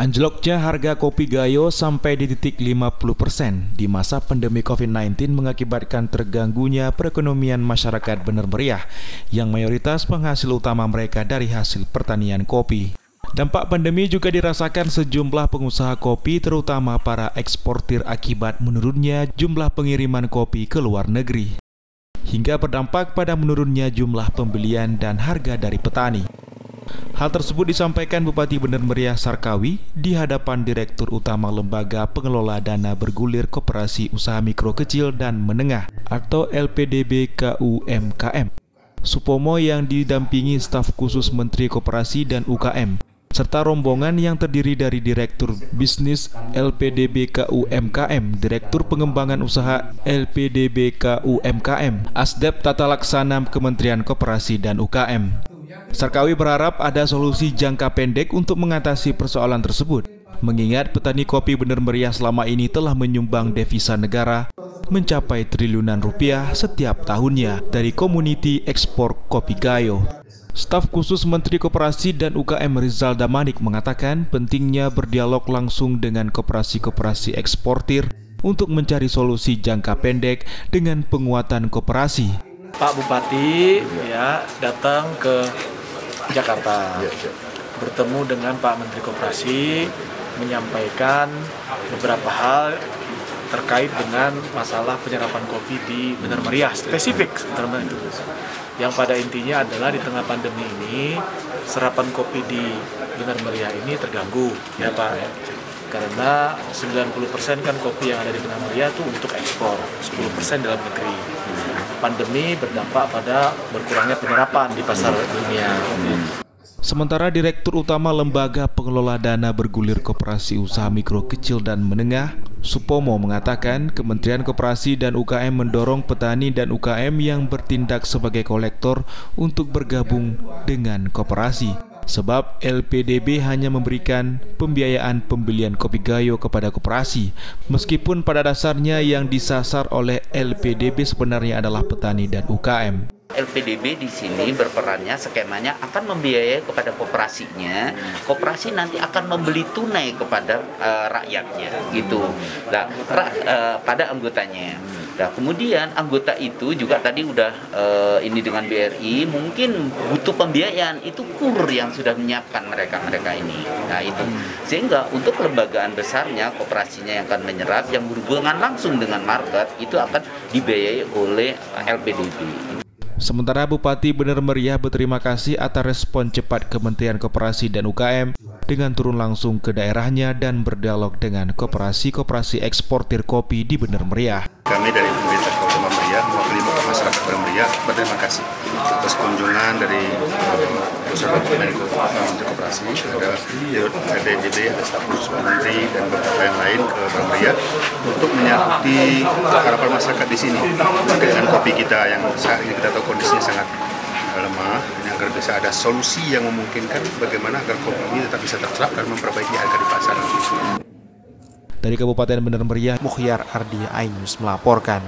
Anjloknya harga kopi Gayo sampai di titik 50% di masa pandemi COVID-19 mengakibatkan terganggunya perekonomian masyarakat Bener Meriah yang mayoritas penghasil utama mereka dari hasil pertanian kopi. Dampak pandemi juga dirasakan sejumlah pengusaha kopi terutama para eksportir akibat menurunnya jumlah pengiriman kopi ke luar negeri. Hingga berdampak pada menurunnya jumlah pembelian dan harga dari petani. Hal tersebut disampaikan Bupati Bener Meriah Sarkawi di hadapan Direktur Utama Lembaga Pengelola Dana Bergulir Koperasi Usaha Mikro Kecil dan Menengah atau LPDB KUMKM, Supomo yang didampingi staf khusus Menteri Koperasi dan UKM, serta rombongan yang terdiri dari Direktur Bisnis LPDB KUMKM, Direktur Pengembangan Usaha LPDB KUMKM, Asdep Tata Laksana Kementerian Koperasi dan UKM. Sarkawi berharap ada solusi jangka pendek untuk mengatasi persoalan tersebut, mengingat petani kopi Bener Meriah selama ini telah menyumbang devisa negara mencapai triliunan rupiah setiap tahunnya dari komoditi ekspor kopi Gayo. Staf khusus Menteri Koperasi dan UKM Rizal Damanik mengatakan pentingnya berdialog langsung dengan koperasi-koperasi eksportir untuk mencari solusi jangka pendek dengan penguatan koperasi. Pak Bupati datang ke Jakarta, bertemu dengan Pak Menteri Koperasi, menyampaikan beberapa hal terkait dengan masalah penyerapan kopi di Bener Meriah, spesifik yang pada intinya adalah di tengah pandemi ini serapan kopi di Bener Meriah ini terganggu, ya Pak, karena 90% kan kopi yang ada di Bener Meriah itu untuk ekspor, 10% dalam negeri. Pandemi berdampak pada berkurangnya penyerapan di pasar dunia. Sementara Direktur Utama Lembaga Pengelola Dana Bergulir Koperasi Usaha Mikro Kecil dan Menengah, Supomo mengatakan Kementerian Koperasi dan UKM mendorong petani dan UKM yang bertindak sebagai kolektor untuk bergabung dengan koperasi. Sebab LPDB hanya memberikan pembiayaan pembelian kopi Gayo kepada koperasi, meskipun pada dasarnya yang disasar oleh LPDB sebenarnya adalah petani dan UKM. LPDB di sini berperannya skemanya akan membiayai kepada koperasinya, koperasi nanti akan membeli tunai kepada rakyatnya, gitu. Nah, pada anggotanya. Nah, kemudian anggota itu juga tadi udah ini dengan BRI mungkin butuh pembiayaan, itu KUR yang sudah menyiapkan mereka ini. Nah, itu sehingga untuk kelembagaan besarnya koperasinya yang akan menyerap yang berhubungan langsung dengan market itu akan dibiayai oleh LPDB. Sementara Bupati Bener Meriah berterima kasih atas respon cepat Kementerian Koperasi dan UKM dengan turun langsung ke daerahnya dan berdialog dengan koperasi-koperasi eksportir kopi di Bener Meriah. Kami dari pemerintah Kabupaten Bener Meriah mewakili masyarakat Bener Meriah berterima kasih atas kunjungan dari Pusat Menko Menteri Koperasi, ada LPDB, ada staf khusus Menteri dan beberapa yang lain ke Bener Meriah untuk menyangkuti harapan masyarakat di sini dengan kopi kita yang saat ini kita tahu kondisinya sangat lemah, agar bisa ada solusi yang memungkinkan bagaimana agar kopi ini tetap bisa terserap dan memperbaiki harga di pasar. Dari Kabupaten Bener Meriah, Mukhyar Ardi, iNews melaporkan.